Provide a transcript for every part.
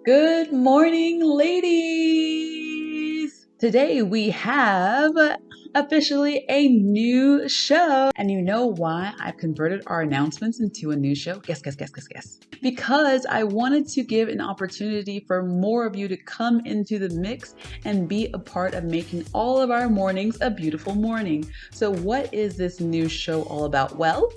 Good morning, ladies! Today we have officially a new show. And you know why I've converted our announcements into a new show? Guess. Because I wanted to give an opportunity for more of you to come into the mix and be a part of making all of our mornings a beautiful morning. So, what is this new show all about? Well,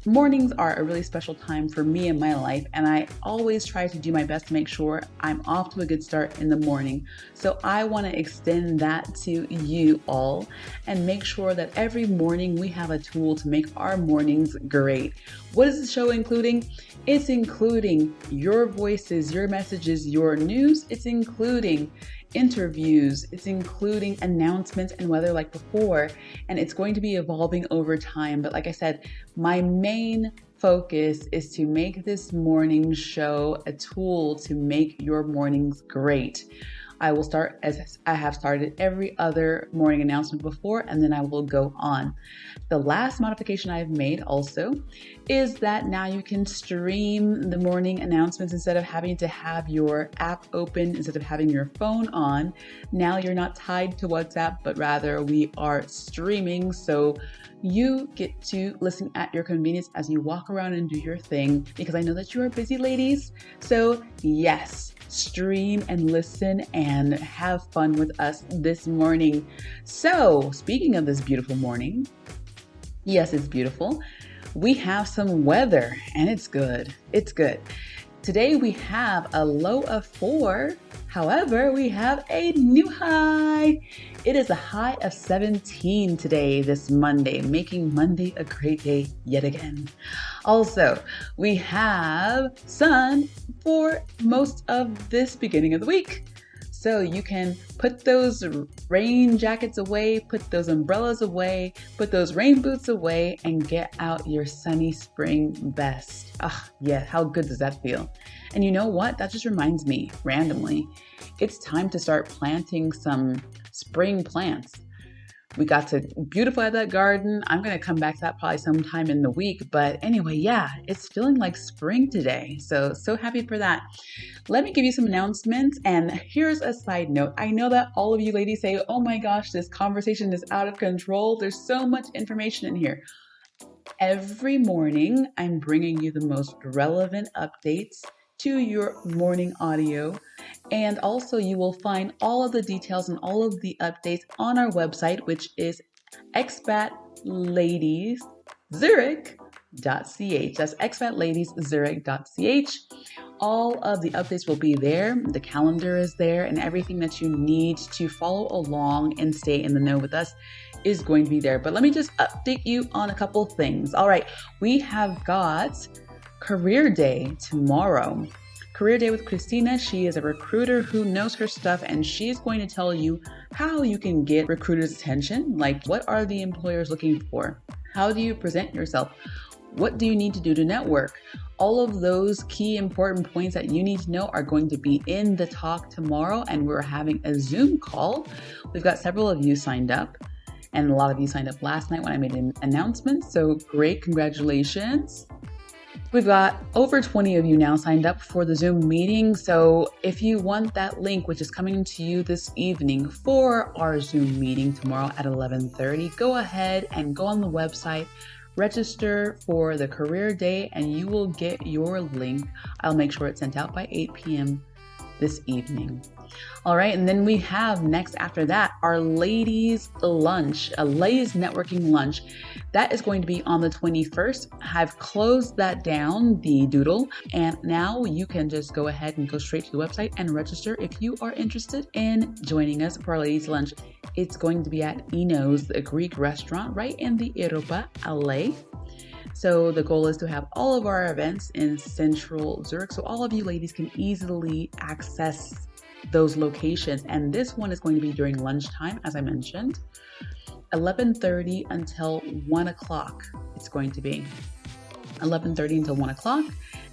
mornings are a really special time for me in my life, and I always try to do my best to make sure I'm off to a good start in the morning. So I want to extend that to you all and make sure that every morning we have a tool to make our mornings great. What is the show including? It's including your voices, your messages, your news. It's including interviews, it's including announcements and weather like before, and it's going to be evolving over time. But like I said, my main focus is to make this morning show a tool to make your mornings great. I will start as I have started every other morning announcement before, and then I will go on. The last modification I've made also is that now you can stream the morning announcements instead of having to have your app open, instead of having your phone on. Now you're not tied to WhatsApp, but rather we are streaming. So you get to listen at your convenience as you walk around and do your thing, because I know that you are busy, ladies. So yes, stream and listen and have fun with us this morning. So speaking of this beautiful morning, yes, it's beautiful. We have some weather and it's good. It's good. Today we have a low of 4. However, we have a new high. It is a high of 17 today, this Monday, making Monday a great day yet again. Also, we have sun for most of this beginning of the week. So you can put those rain jackets away, put those umbrellas away, put those rain boots away, and get out your sunny spring vest. Ah, yeah, how good does that feel? And you know what? That just reminds me, randomly, it's time to start planting some spring plants. We got to beautify that garden. I'm going to come back to that probably sometime in the week. But anyway, yeah, it's feeling like spring today. So happy for that. Let me give you some announcements. And here's a side note. I know that all of you ladies say, oh my gosh, this conversation is out of control. There's so much information in here. Every morning, I'm bringing you the most relevant updates to your morning audio. And also you will find all of the details and all of the updates on our website, which is expatladieszurich.ch. That's expatladieszurich.ch. All of the updates will be there. The calendar is there, and everything that you need to follow along and stay in the know with us is going to be there. But let me just update you on a couple things. All right, we have got Career Day tomorrow. Career Day with Christina. She is a recruiter who knows her stuff, and she's going to tell you how you can get recruiters' attention. Like, what are the employers looking for? How do you present yourself? What do you need to do to network? All of those key important points that you need to know are going to be in the talk tomorrow, and we're having a Zoom call. We've got several of you signed up, and a lot of you signed up last night when I made an announcement. So great, congratulations. We've got over 20 of you now signed up for the Zoom meeting. So if you want that link, which is coming to you this evening for our Zoom meeting tomorrow at 11:30, go ahead and go on the website, register for the Career Day, and you will get your link. I'll make sure it's sent out by 8 p.m. this evening. All right, and then we have next after that our ladies lunch, a ladies networking lunch. That is going to be on the 21st. I've closed that down, the doodle, and now you can just go ahead and go straight to the website and register if you are interested in joining us for our ladies lunch. It's going to be at Eno's, a Greek restaurant right in the Europa, LA. So the goal is to have all of our events in Central Zurich, so all of you ladies can easily access those locations. And this one is going to be during lunchtime, as I mentioned, 11:30 until 1 o'clock. It's going to be 11:30 until 1 o'clock.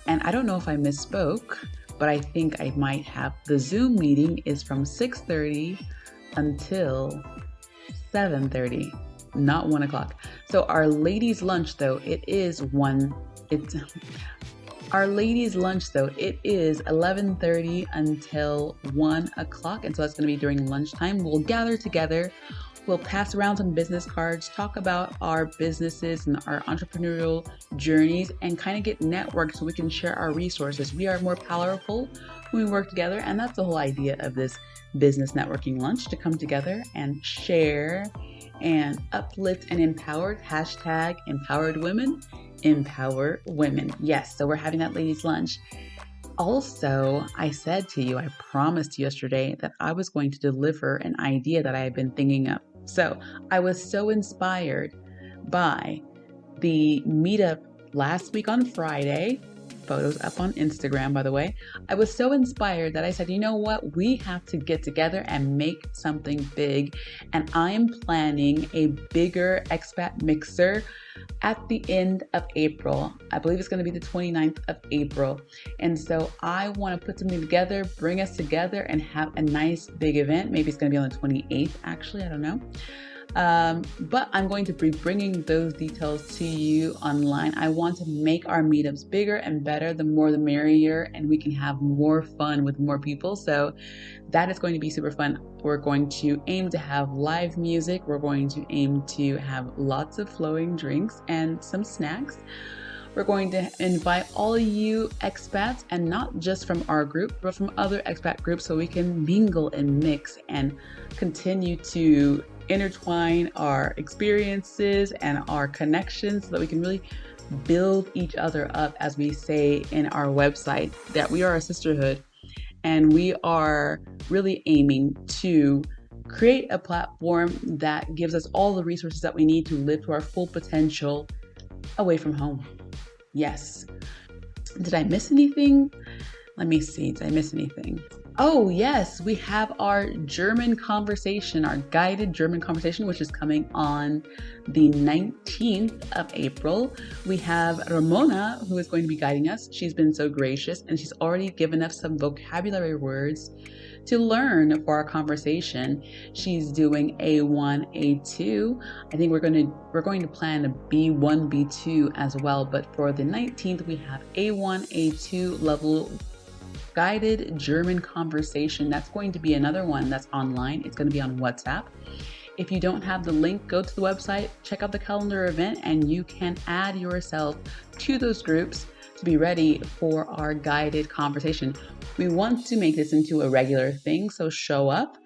And I don't know if I misspoke, but I think I might have. The Zoom meeting is from 6:30 until 7:30. Not 1 o'clock. So our ladies lunch though, it's Our ladies' lunch, though, it is 11:30 until 1 o'clock, and so that's going to be during lunchtime. We'll gather together. We'll pass around some business cards, talk about our businesses and our entrepreneurial journeys, and kind of get networked so we can share our resources. We are more powerful when we work together, and that's the whole idea of this business networking lunch, to come together and share and uplift and empower. Hashtag empowered women, empower women. Yes, so we're having that ladies' lunch. Also, I said to you, I promised you yesterday that I was going to deliver an idea that I had been thinking of. So I was so inspired by the meetup last week on Friday. Photos up on Instagram, by the way. I was so inspired that I said, you know what? We have to get together and make something big. And I'm planning a bigger expat mixer at the end of April. I believe it's going to be the 29th of April. And so I want to put something together, bring us together, and have a nice big event. Maybe it's going to be on the 28th, actually. I don't know. But I'm going to be bringing those details to you online. I want to make our meetups bigger and better. The more the merrier, and we can have more fun with more people. So that is going to be super fun. We're going to aim to have live music. We're going to aim to have lots of flowing drinks and some snacks. We're going to invite all you expats, and not just from our group, but from other expat groups, so we can mingle and mix and continue to intertwine our experiences and our connections so that we can really build each other up, as we say in our website, that we are a sisterhood, and we are really aiming to create a platform that gives us all the resources that we need to live to our full potential away from home. Yes. Did I miss anything? Let me see. Did I miss anything? Oh, yes, we have our German conversation, our guided German conversation, which is coming on the 19th of April. We have Ramona, who is going to be guiding us. She's been so gracious, and she's already given us some vocabulary words to learn for our conversation. She's doing A1, A2. I think we're going to plan a B1, B2 as well. But for the 19th, we have A1, A2 level guided German conversation. That's going to be another one that's online. It's going to be on WhatsApp. If you don't have the link, go to the website, check out the calendar event, and you can add yourself to those groups to be ready for our guided conversation. We want to make this into a regular thing, so show up,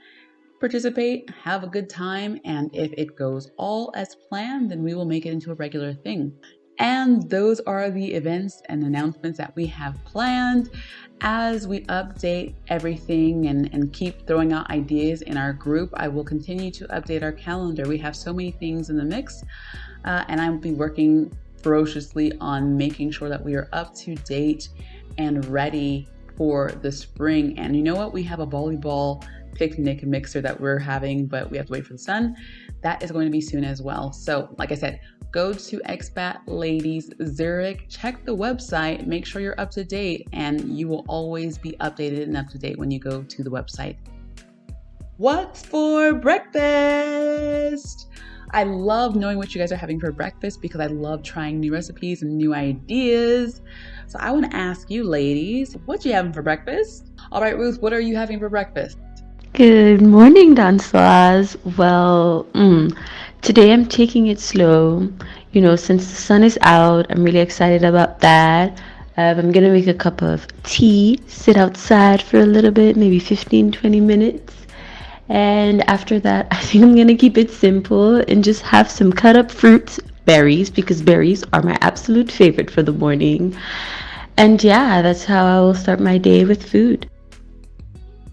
participate, have a good time, and if it goes all as planned, then we will make it into a regular thing. And those are the events and announcements that we have planned. As we update everything and keep throwing out ideas in our group, I will continue to update our calendar. We have so many things in the mix, and I will be working ferociously on making sure that we are up to date and ready for the spring. And you know what? We have a volleyball picnic mixer that we're having, but we have to wait for the sun. That is going to be soon as well. So like I said, go to Expat Ladies Zurich, check the website, make sure you're up to date, and you will always be updated and up to date when you go to the website. What's for breakfast? I love knowing what you guys are having for breakfast because I love trying new recipes and new ideas. So I want to ask you ladies, what you having for breakfast? All right, Ruth, what are you having for breakfast? Good morning, dancers. Well, today I'm taking it slow. Since the sun is out, I'm really excited about that. I'm gonna make a cup of tea, sit outside for a little bit, maybe 15-20 minutes. And after that, I think I'm gonna keep it simple and just have some cut up fruits, berries, because berries are my absolute favorite for the morning. And yeah, that's how I will start my day with food.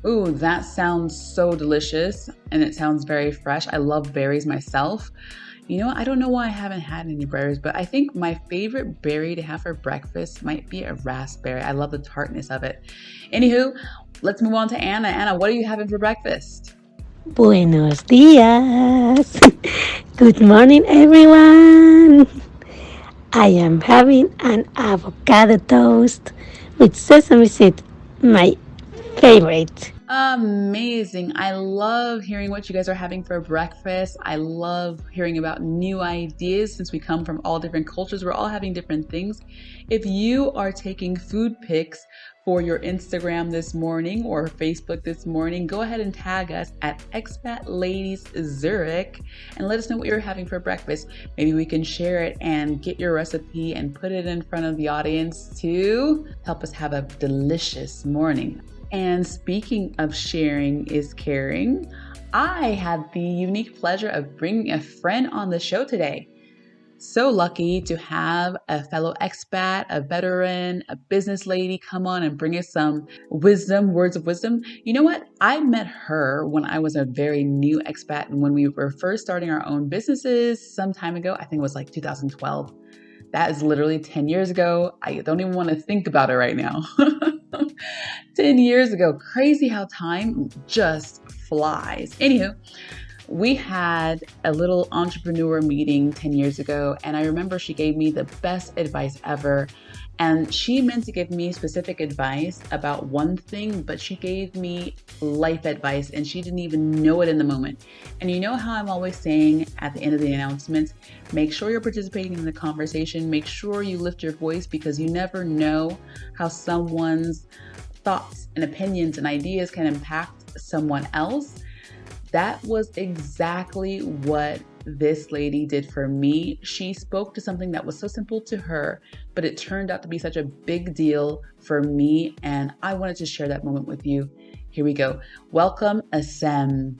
Ooh, that sounds so delicious, and it sounds very fresh. I love berries myself. I don't know why I haven't had any berries, but I think my favorite berry to have for breakfast might be a raspberry. I love the tartness of it. Anywho, let's move on to Anna. Anna, what are you having for breakfast? Buenos dias. Good morning, everyone. I am having an avocado toast with sesame seed, my favorite. Amazing. I love hearing what you guys are having for breakfast. I love hearing about new ideas since we come from all different cultures. We're all having different things. If you are taking food pics for your Instagram this morning or Facebook this morning, go ahead and tag us at Expat Ladies Zurich and let us know what you're having for breakfast. Maybe we can share it and get your recipe and put it in front of the audience to help us have a delicious morning. And speaking of sharing is caring, I had the unique pleasure of bringing a friend on the show today. So lucky to have a fellow expat, a veteran, a business lady come on and bring us some wisdom, words of wisdom. You know what? I met her when I was a very new expat and when we were first starting our own businesses some time ago. I think it was like 2012. That is literally 10 years ago. I don't even want to think about it right now. 10 years ago. Crazy how time just flies. Anywho, we had a little entrepreneur meeting 10 years ago, and I remember she gave me the best advice ever. And she meant to give me specific advice about one thing, but she gave me life advice and she didn't even know it in the moment. And you know how I'm always saying at the end of the announcements, make sure you're participating in the conversation, make sure you lift your voice because you never know how someone's thoughts and opinions and ideas can impact someone else. That was exactly what this lady did for me. She spoke to something that was so simple to her, but it turned out to be such a big deal for me, and I wanted to share that moment with you. Here we go. Welcome, Assem.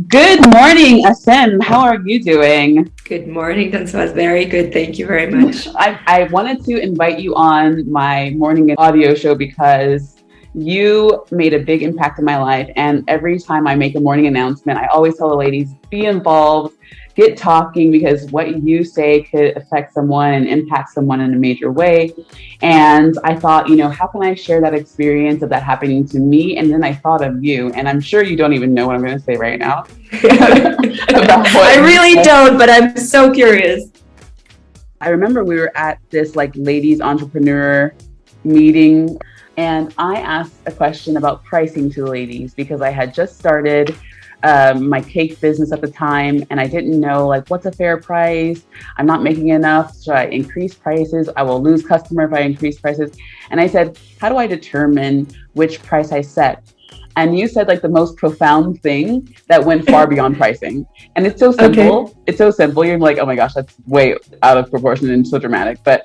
Good morning, Assem. How are you doing? Good morning, Dansoise. Very good. Thank you very much. I wanted to invite you on my morning audio show because you made a big impact in my life. And every time I make a morning announcement, I always tell the ladies, be involved, get talking, because what you say could affect someone and impact someone in a major way. And I thought, how can I share that experience of that happening to me? And then I thought of you, and I'm sure you don't even know what I'm going to say right now. I really don't, but I'm so curious. I remember we were at this ladies entrepreneur meeting, and I asked a question about pricing to the ladies because I had just started my cake business at the time, and I didn't know what's a fair price. I'm not making enough. Should I increase prices? I will lose customer if I increase prices. And I said, how do I determine which price I set? And you said the most profound thing that went far beyond pricing. And it's so simple. Okay. It's so simple. You're like, oh my gosh, that's way out of proportion and so dramatic. But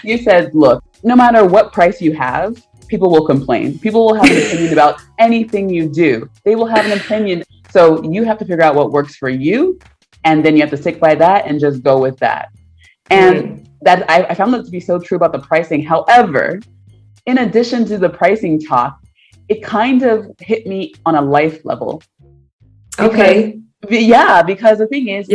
you said, look, no matter what price you have, people will complain. People will have an opinion about anything you do. They will have an opinion. So you have to figure out what works for you. And then you have to stick by that and just go with that. And that I found that to be so true about the pricing. However, in addition to the pricing talk, it kind of hit me on a life level. Okay. Because the thing is,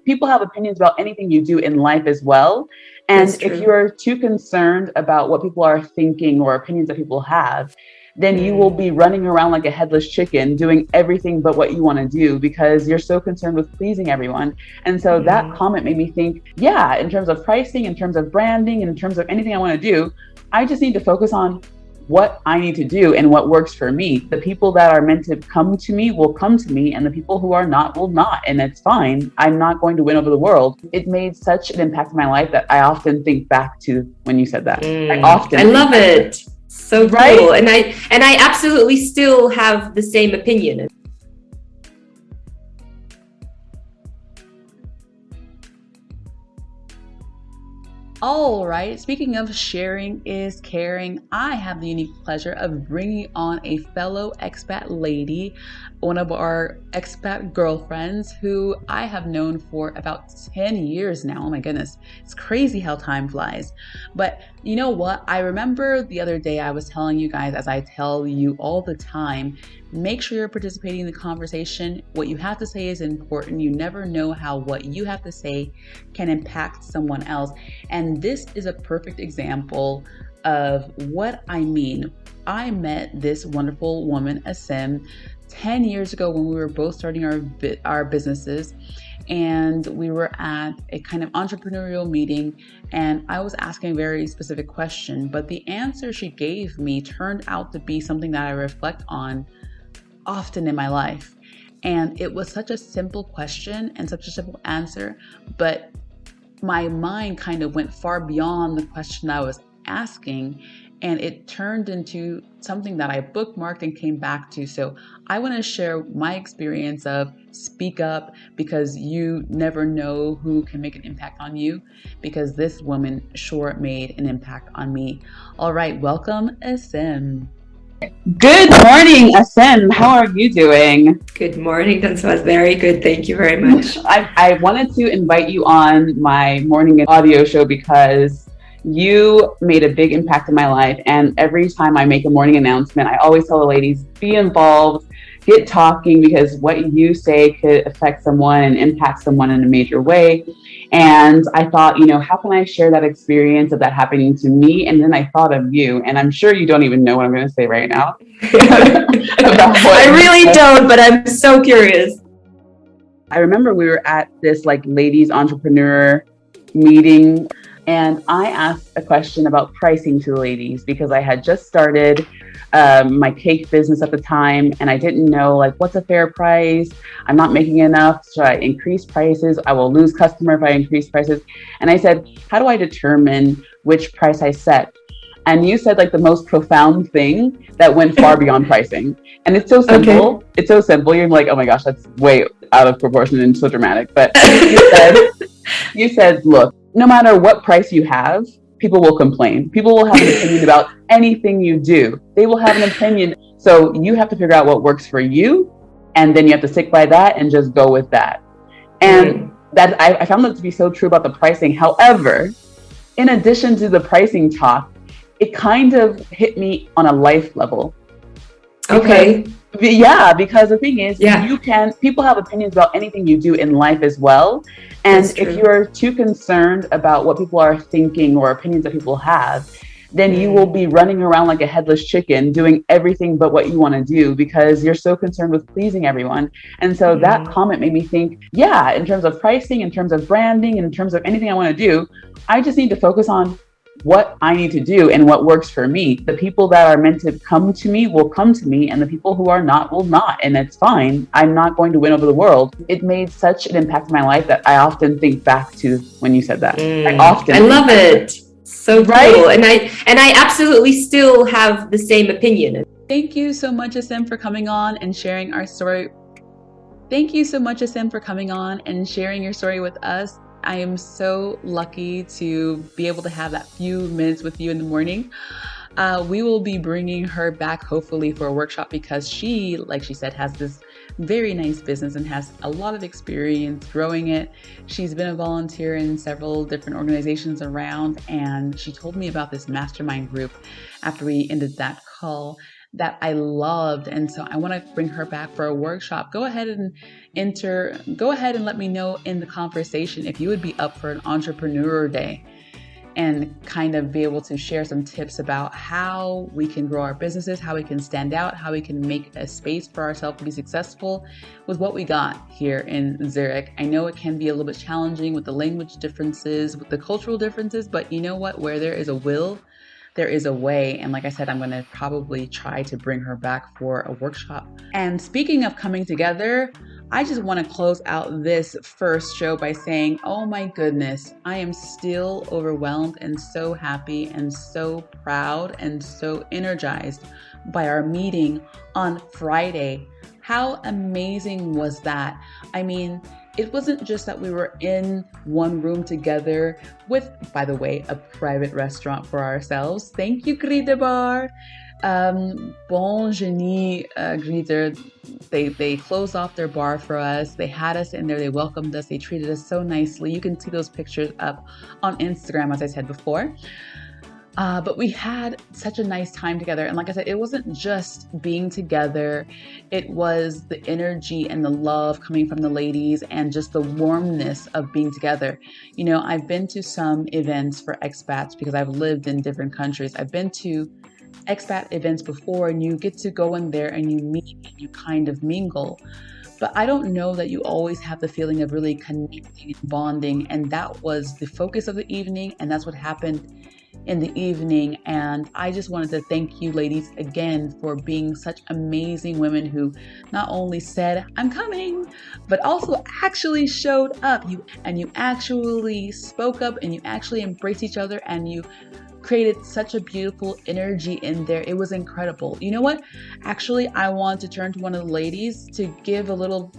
people have opinions about anything you do in life as well. And if you're too concerned about what people are thinking or opinions that people have, then you will be running around like a headless chicken doing everything but what you want to do because you're so concerned with pleasing everyone. And so that comment made me think, in terms of pricing, in terms of branding, in terms of anything I want to do, I just need to focus on what I need to do and what works for me. The people that are meant to come to me will come to me, and the people who are not will not, and it's fine. I'm not going to win over the world. It made such an impact in my life that I often think back to when you said that. I love it. So cool. And I absolutely still have the same opinion. All right, speaking of sharing is caring, I have the unique pleasure of bringing on a fellow expat lady, one of our expat girlfriends who I have known for about 10 years now. Oh my goodness, it's crazy how time flies. But you know what? I remember the other day I was telling you guys, as I tell you all the time, make sure you're participating in the conversation. What you have to say is important. You never know how what you have to say can impact someone else. And this is a perfect example of what I mean. I met this wonderful woman, Assem, 10 years ago when we were both starting our businesses. and we were at a kind of entrepreneurial meeting, and I was asking a very specific question, but the answer she gave me turned out to be something that I reflect on often in my life. And it was such a simple question and such a simple answer, but my mind kind of went far beyond the question I was asking, and it turned into something that I bookmarked and came back to. So I want to share my experience of speak up, because you never know who can make an impact on you, because this woman sure made an impact on me. All right, welcome, Asim. Good morning, Asim. How are you doing? Good morning, Dansoise. Very good. Thank you very much. I wanted to invite you on my morning audio show because you made a big impact in my life. And every time I make a morning announcement, I always tell the ladies, be involved, get talking, because what you say could affect someone and impact someone in a major way. And I thought, how can I share that experience of that happening to me? And then I thought of you, and I'm sure you don't even know what I'm going to say right now. I really don't, but I'm so curious. I remember we were at this ladies entrepreneur meeting, and I asked a question about pricing to the ladies because I had just started my cake business at the time, and I didn't know what's a fair price. I'm not making enough. Should I increase prices? I will lose customer if I increase prices. And I said, how do I determine which price I set? And you said the most profound thing that went far beyond pricing. And it's so simple. Okay. It's so simple. You're like, oh my gosh, that's way out of proportion and so dramatic. But you said, look, no matter what price you have, people will complain. People will have an opinion about anything you do. They will have an opinion. So you have to figure out what works for you, and then you have to stick by that and just go with that. And that I found that to be so true about the pricing. However, in addition to the pricing talk, it kind of hit me on a life level. Okay. Yeah, because the thing is, people have opinions about anything you do in life as well. And if you're too concerned about what people are thinking or opinions that people have, then you will be running around like a headless chicken doing everything but what you want to do because you're so concerned with pleasing everyone. And so that comment made me think, in terms of pricing, in terms of branding, in terms of anything I want to do, I just need to focus on what I need to do and what works for me. The people that are meant to come to me will come to me, and the people who are not will not, and it's fine. I'm not going to win over the world. It made such an impact in my life that I often think back to when you said that. I love it. So cool. And I absolutely still have the same opinion. Thank you so much, Asim, for coming on and sharing our story. Thank you so much, Asim, for coming on and sharing your story with us. I am so lucky to be able to have that few minutes with you in the morning. We will be bringing her back hopefully for a workshop because she, like she said, has this very nice business and has a lot of experience growing it. She's been a volunteer in several different organizations around, and she told me about this mastermind group after we ended that call that I loved. And so I want to bring her back for a workshop. Go ahead and let me know in the conversation if you would be up for an entrepreneur day and kind of be able to share some tips about how we can grow our businesses, how we can stand out, how we can make a space for ourselves to be successful with what we got here in Zurich. I know it can be a little bit challenging with the language differences, with the cultural differences, but you know what? Where there is a will, there is a way. And like I said, I'm going to probably try to bring her back for a workshop. And speaking of coming together, I just want to close out this first show by saying, oh my goodness, I am still overwhelmed and so happy and so proud and so energized by our meeting on Friday. How amazing was that? I mean, it wasn't just that we were in one room together with, by the way, a private restaurant for ourselves. Thank you, Grieter Bar. Bon Genie Grieter. They closed off their bar for us. They had us in there. They welcomed us. They treated us so nicely. You can see those pictures up on Instagram, as I said before. But we had such a nice time together. And like I said, it wasn't just being together. It was the energy and the love coming from the ladies and just the warmness of being together. You know, I've been to some events for expats because I've lived in different countries. I've been to expat events before, and you get to go in there and you meet and you kind of mingle. but I don't know that you always have the feeling of really connecting and bonding. And that was the focus of the evening, and that's what happened in the evening. And I just wanted to thank you ladies again for being such amazing women who not only said I'm coming, but also actually showed up. You actually spoke up, and you actually embraced each other, and you created such a beautiful energy in there. It was incredible. You know what? Actually, I want to turn to one of the ladies to give a little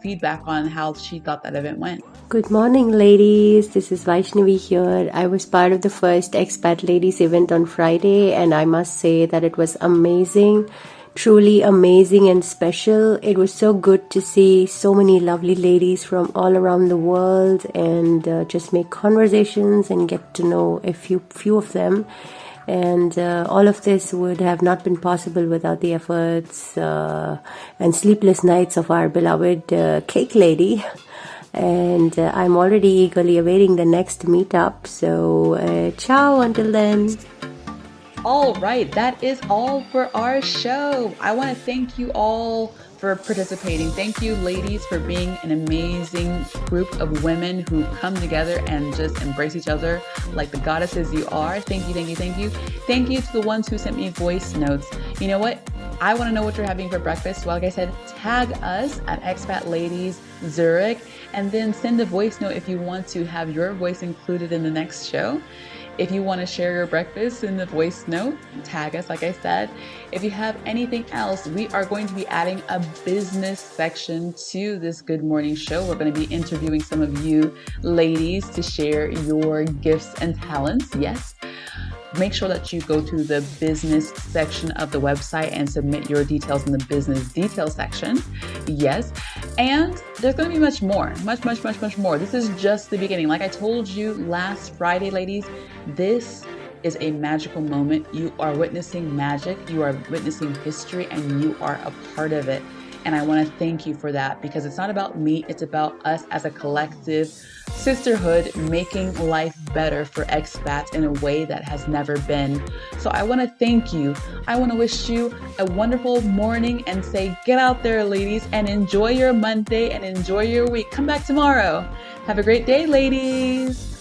feedback on how she thought that event went. Good morning, ladies. This is Vaishnavi here. I was part of the first Expat Ladies event on Friday, and I must say that it was amazing. Truly amazing and special. It was so good to see so many lovely ladies from all around the world and just make conversations and get to know a few of them. And all of this would have not been possible without the efforts and sleepless nights of our beloved cake lady. And I'm already eagerly awaiting the next meetup. So ciao until then. All right, that is all for our show. I want to thank you all for participating. Thank you, ladies, for being an amazing group of women who come together and just embrace each other like the goddesses you are. Thank you, thank you, thank you. Thank you to the ones who sent me voice notes. You know what? I want to know what you're having for breakfast. Well, like I said, tag us at Expat Ladies Zurich, and then send a voice note if you want to have your voice included in the next show. If you want to share your breakfast in the voice note, tag us, like I said. If you have anything else, we are going to be adding a business section to this Good Morning show. We're going to be interviewing some of you ladies to share your gifts and talents. Yes. Make sure that you go to the business section of the website and submit your details in the business details section. Yes. And there's going to be much more, much more. This is just the beginning. Like I told you last Friday, ladies, this is a magical moment. You are witnessing magic. You are witnessing history, and you are a part of it. And I want to thank you for that, because it's not about me. It's about us as a collective sisterhood making life better for expats in a way that has never been. So I want to thank you. I want to wish you a wonderful morning and say, get out there, ladies, and enjoy your Monday and enjoy your week. Come back tomorrow. Have a great day, ladies.